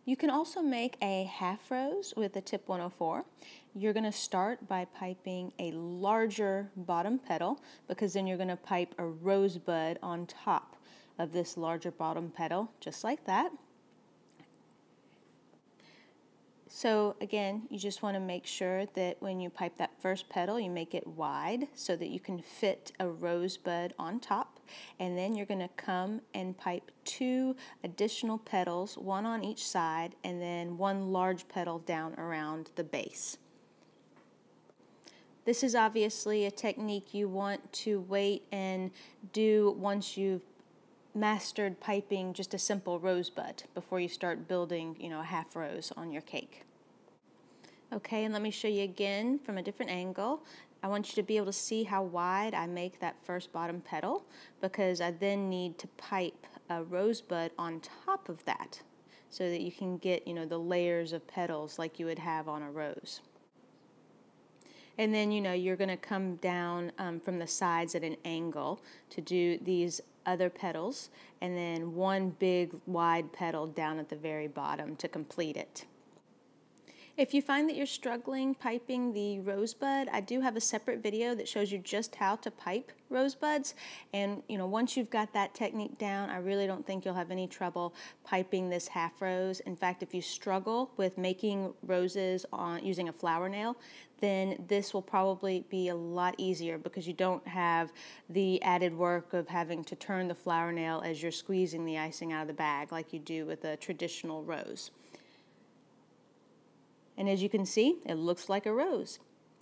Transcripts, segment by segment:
You can also make a half rose with a tip 104. You're going to start by piping a larger bottom petal, because then you're going to pipe a rosebud on top of this larger bottom petal, just like that. So again, you just want to make sure that when you pipe that first petal, you make it wide so that you can fit a rosebud on top. And then you're going to come and pipe 2 additional petals, one on each side, and then 1 large petal down around the base. This is obviously a technique you want to wait and do once you've mastered piping just a simple rosebud before you start building, a half rose on your cake. Okay, and let me show you again from a different angle. I want you to be able to see how wide I make that first bottom petal, because I then need to pipe a rosebud on top of that so that you can get, the layers of petals like you would have on a rose. And then, you're going to come down from the sides at an angle to do these other petals, and then 1 big wide petal down at the very bottom to complete it. If you find that you're struggling piping the rosebud, I do have a separate video that shows you just how to pipe rosebuds. And once you've got that technique down, I really don't think you'll have any trouble piping this half rose. In fact, if you struggle with making roses using a flower nail, then this will probably be a lot easier, because you don't have the added work of having to turn the flower nail as you're squeezing the icing out of the bag like you do with a traditional rose. And as you can see, it looks like a rose,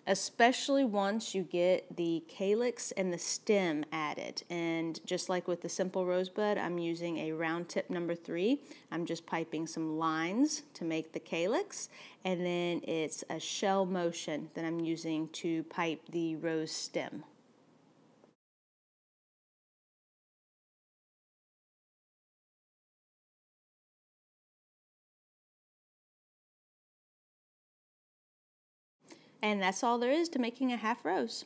especially once you get the calyx and the stem added. And just like with the simple rosebud, I'm using a round tip number 3. I'm just piping some lines to make the calyx, and then it's a shell motion that I'm using to pipe the rose stem. And that's all there is to making a half rose.